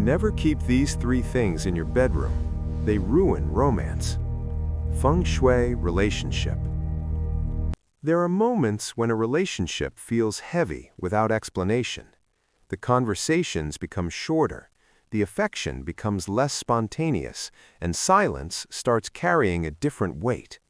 Never keep these three things in your bedroom. They ruin romance. Feng Shui relationship. There are moments when a relationship feels heavy without explanation. The conversations become shorter, the affection becomes less spontaneous, and silence starts carrying a different weight.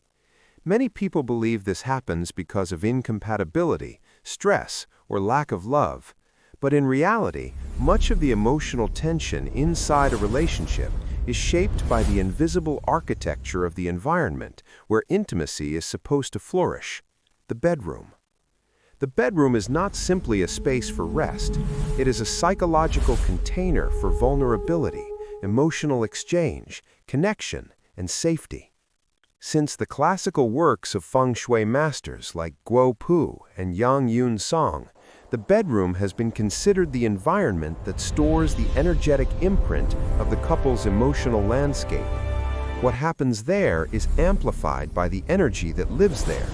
Many people believe this happens because of incompatibility, stress, or lack of love. But in reality, much of the emotional tension inside a relationship is shaped by the invisible architecture of the environment where intimacy is supposed to flourish, the bedroom. The bedroom is not simply a space for rest. It is a psychological container for vulnerability, emotional exchange, connection, and safety. Since the classical works of Feng Shui masters like Guo Pu and Yang Yun Song, the bedroom has been considered the environment that stores the energetic imprint of the couple's emotional landscape. What happens there is amplified by the energy that lives there.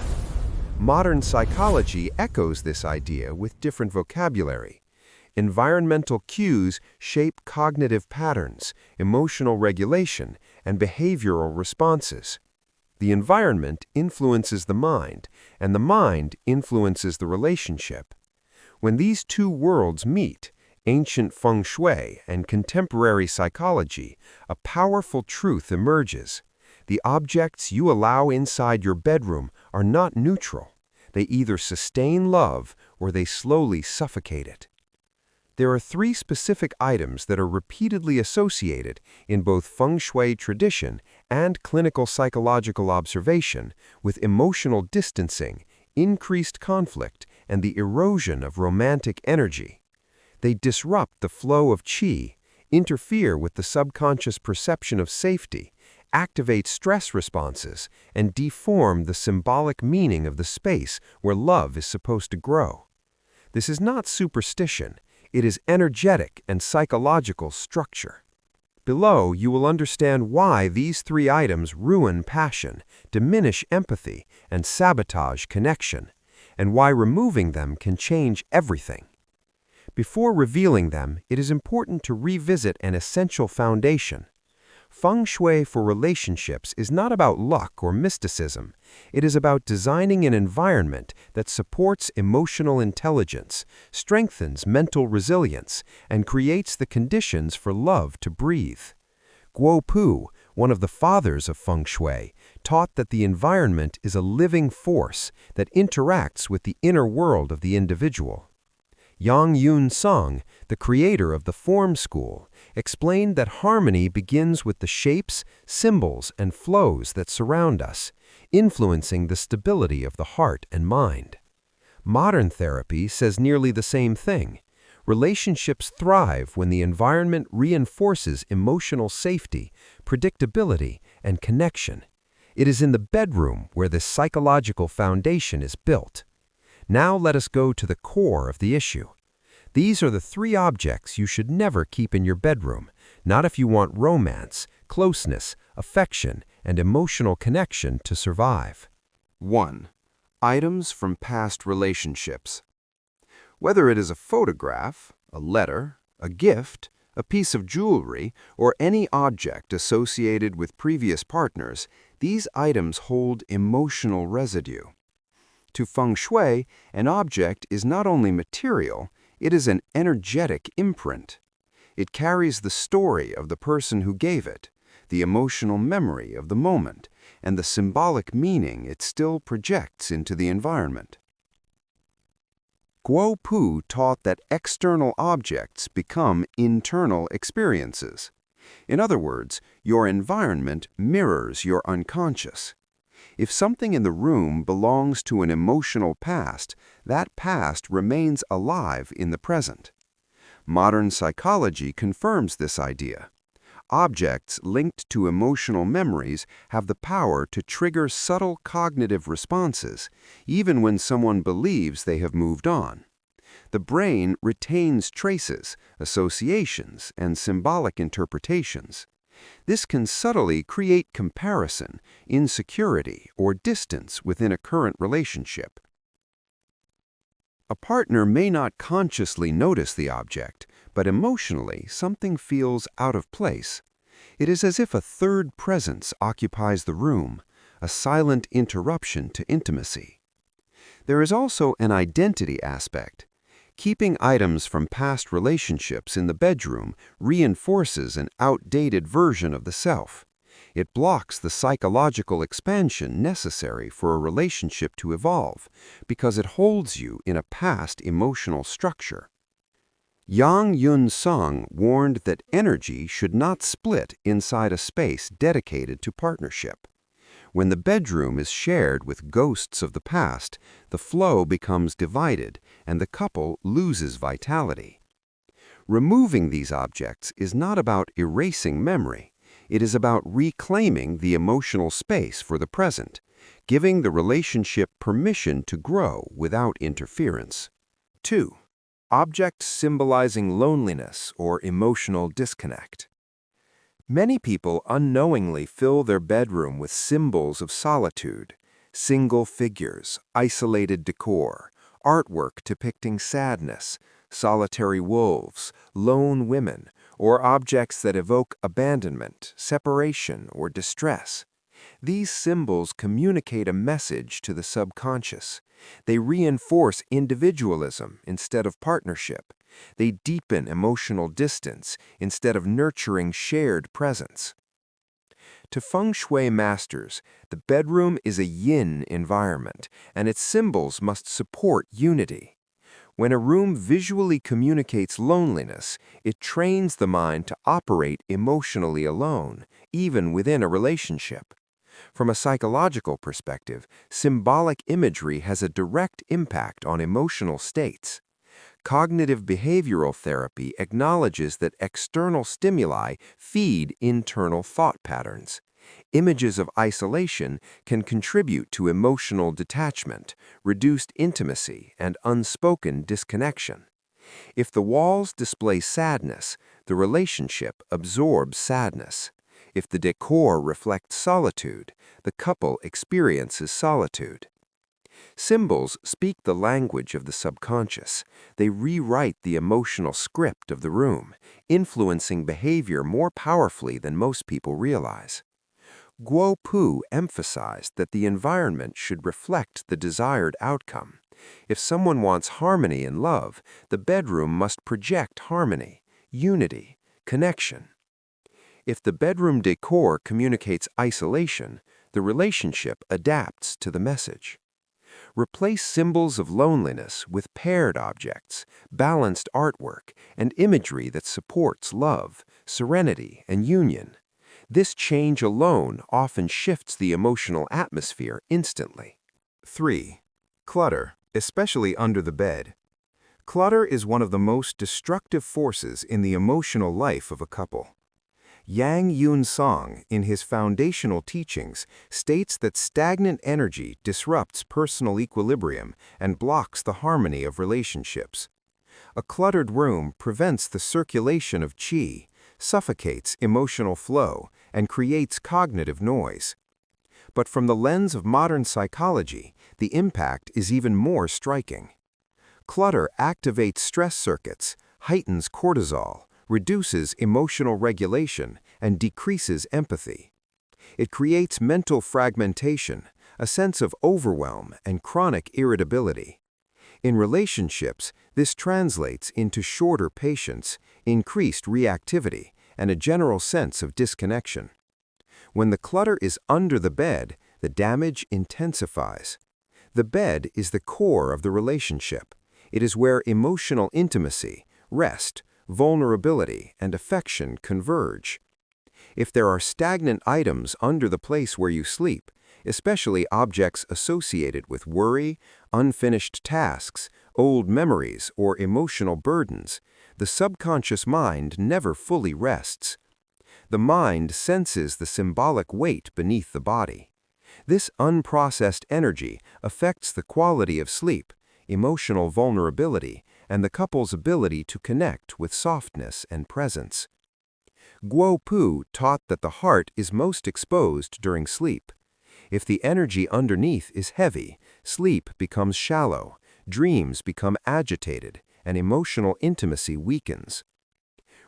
Modern psychology echoes this idea with different vocabulary. Environmental cues shape cognitive patterns, emotional regulation, and behavioral responses. The environment influences the mind, and the mind influences the relationship. When these two worlds meet, ancient Feng Shui and contemporary psychology, a powerful truth emerges. The objects you allow inside your bedroom are not neutral. They either sustain love or they slowly suffocate it. There are three specific items that are repeatedly associated in both Feng Shui tradition and clinical psychological observation with emotional distancing, increased conflict, and the erosion of romantic energy. They disrupt the flow of qi, interfere with the subconscious perception of safety, activate stress responses, and deform the symbolic meaning of the space where love is supposed to grow. This is not superstition. It is energetic and psychological structure. Below, you will understand why these three items ruin passion, diminish empathy, and sabotage connection, and why removing them can change everything. Before revealing them, it is important to revisit an essential foundation. Feng Shui for relationships is not about luck or mysticism. It is about designing an environment that supports emotional intelligence, strengthens mental resilience, and creates the conditions for love to breathe. Guo Pu, one of the fathers of Feng Shui, taught that the environment is a living force that interacts with the inner world of the individual. Yang Yun Song, the creator of the form school, explained that harmony begins with the shapes, symbols, and flows that surround us, influencing the stability of the heart and mind. Modern therapy says nearly the same thing. Relationships thrive when the environment reinforces emotional safety, predictability, and connection. It is in the bedroom where this psychological foundation is built. Now let us go to the core of the issue. These are the three objects you should never keep in your bedroom, not if you want romance, closeness, affection, and emotional connection to survive. 1. Items from past relationships. Whether it is a photograph, a letter, a gift, a piece of jewelry, or any object associated with previous partners, these items hold emotional residue. To Feng Shui, an object is not only material, it is an energetic imprint. It carries the story of the person who gave it, the emotional memory of the moment, and the symbolic meaning it still projects into the environment. Guo Pu taught that external objects become internal experiences. In other words, your environment mirrors your unconscious. If something in the room belongs to an emotional past, that past remains alive in the present. Modern psychology confirms this idea. Objects linked to emotional memories have the power to trigger subtle cognitive responses, even when someone believes they have moved on. The brain retains traces, associations, and symbolic interpretations. This can subtly create comparison, insecurity, or distance within a current relationship. A partner may not consciously notice the object, but emotionally something feels out of place. It is as if a third presence occupies the room, a silent interruption to intimacy. There is also an identity aspect. Keeping items from past relationships in the bedroom reinforces an outdated version of the self. It blocks the psychological expansion necessary for a relationship to evolve because it holds you in a past emotional structure. Yang Yun Song warned that energy should not split inside a space dedicated to partnership. When the bedroom is shared with ghosts of the past, the flow becomes divided and the couple loses vitality. Removing these objects is not about erasing memory. It is about reclaiming the emotional space for the present, giving the relationship permission to grow without interference. 2. Objects symbolizing loneliness or emotional disconnect. Many people unknowingly fill their bedroom with symbols of solitude, single figures, isolated decor, artwork depicting sadness, solitary wolves, lone women, or objects that evoke abandonment, separation, or distress. These symbols communicate a message to the subconscious. They reinforce individualism instead of partnership. They deepen emotional distance instead of nurturing shared presence. To Feng Shui masters, the bedroom is a yin environment, and its symbols must support unity. When a room visually communicates loneliness, it trains the mind to operate emotionally alone, even within a relationship. From a psychological perspective, symbolic imagery has a direct impact on emotional states. Cognitive behavioral therapy acknowledges that external stimuli feed internal thought patterns. Images of isolation can contribute to emotional detachment, reduced intimacy, and unspoken disconnection. If the walls display sadness, the relationship absorbs sadness. If the decor reflects solitude, the couple experiences solitude. Symbols speak the language of the subconscious. They rewrite the emotional script of the room, influencing behavior more powerfully than most people realize. Guo Pu emphasized that the environment should reflect the desired outcome. If someone wants harmony in love, the bedroom must project harmony, unity, connection. If the bedroom decor communicates isolation, the relationship adapts to the message. Replace symbols of loneliness with paired objects, balanced artwork, and imagery that supports love, serenity, and union. This change alone often shifts the emotional atmosphere instantly. 3. Clutter, especially under the bed. Clutter is one of the most destructive forces in the emotional life of a couple. Yang Yun Song, in his foundational teachings, states that stagnant energy disrupts personal equilibrium and blocks the harmony of relationships. A cluttered room prevents the circulation of qi, suffocates emotional flow, and creates cognitive noise. But from the lens of modern psychology, the impact is even more striking. Clutter activates stress circuits, heightens cortisol, reduces emotional regulation, and decreases empathy. It creates mental fragmentation, a sense of overwhelm, and chronic irritability. In relationships, this translates into shorter patience, increased reactivity, and a general sense of disconnection. When the clutter is under the bed, the damage intensifies. The bed is the core of the relationship. It is where emotional intimacy, rest, vulnerability, and affection converge. If there are stagnant items under the place where you sleep, especially objects associated with worry, unfinished tasks, old memories, or emotional burdens, the subconscious mind never fully rests. The mind senses the symbolic weight beneath the body. This unprocessed energy affects the quality of sleep, emotional vulnerability, and the couple's ability to connect with softness and presence. Guo Pu taught that the heart is most exposed during sleep. If the energy underneath is heavy, sleep becomes shallow, dreams become agitated, and emotional intimacy weakens.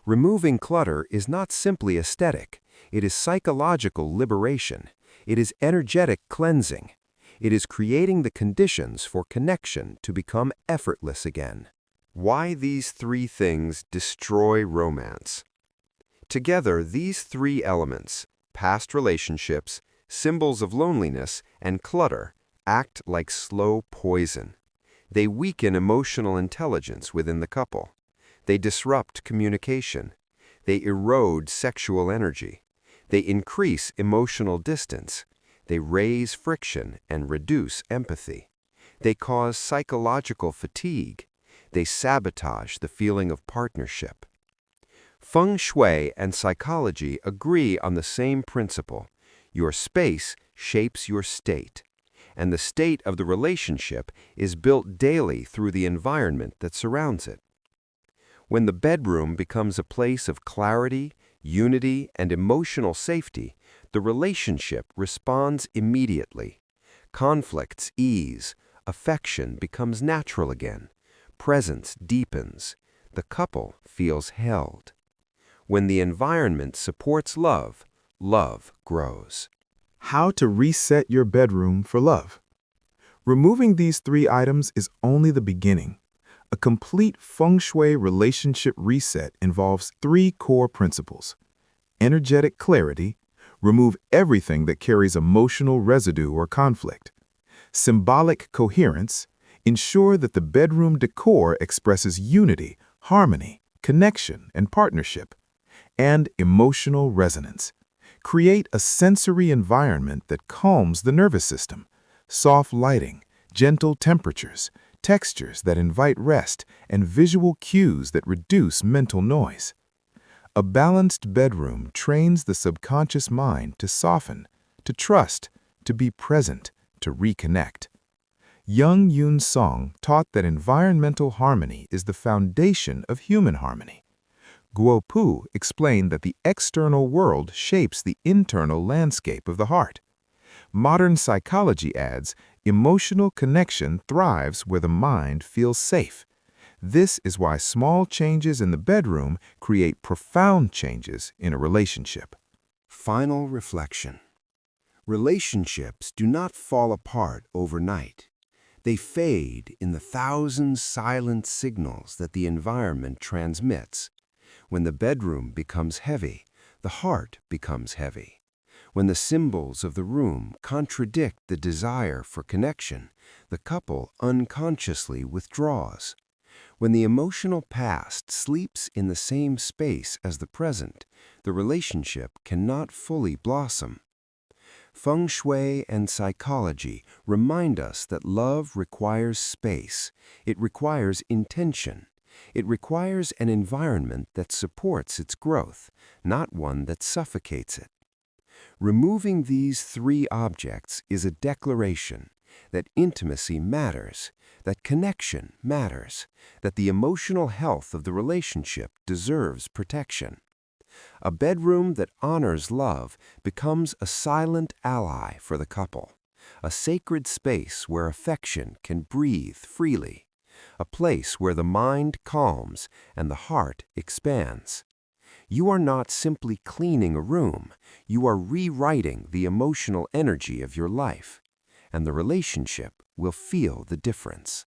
Removing clutter is not simply aesthetic, it is psychological liberation. It is energetic cleansing. It is creating the conditions for connection to become effortless again. Why these three things destroy romance? Together, these three elements, past relationships, symbols of loneliness, and clutter, act like slow poison. They weaken emotional intelligence within the couple. They disrupt communication. They erode sexual energy. They increase emotional distance. They raise friction and reduce empathy. They cause psychological fatigue. They sabotage the feeling of partnership. Feng Shui and psychology agree on the same principle. Your space shapes your state, and the state of the relationship is built daily through the environment that surrounds it. When the bedroom becomes a place of clarity, unity, and emotional safety, the relationship responds immediately. Conflicts ease, affection becomes natural again, presence deepens, the couple feels held. When the environment supports love, love grows. How to reset your bedroom for love. Removing these three items is only the beginning. A complete Feng Shui relationship reset involves three core principles. Energetic clarity, remove everything that carries emotional residue or conflict. Symbolic coherence, ensure that the bedroom decor expresses unity, harmony, connection, and partnership. And emotional resonance. Create a sensory environment that calms the nervous system. Soft lighting, gentle temperatures, textures that invite rest, and visual cues that reduce mental noise. A balanced bedroom trains the subconscious mind to soften, to trust, to be present, to reconnect. Young Yoon Song taught that environmental harmony is the foundation of human harmony. Guo Pu explained that the external world shapes the internal landscape of the heart. Modern psychology adds, emotional connection thrives where the mind feels safe. This is why small changes in the bedroom create profound changes in a relationship. Final reflection. Relationships do not fall apart overnight. They fade in the thousand silent signals that the environment transmits. When the bedroom becomes heavy, the heart becomes heavy. When the symbols of the room contradict the desire for connection, the couple unconsciously withdraws. When the emotional past sleeps in the same space as the present, the relationship cannot fully blossom. Feng Shui and psychology remind us that love requires space. It requires intention. It requires an environment that supports its growth, not one that suffocates it. Removing these three objects is a declaration that intimacy matters, that connection matters, that the emotional health of the relationship deserves protection. A bedroom that honors love becomes a silent ally for the couple, a sacred space where affection can breathe freely, a place where the mind calms and the heart expands. You are not simply cleaning a room, you are rewriting the emotional energy of your life, and the relationship will feel the difference.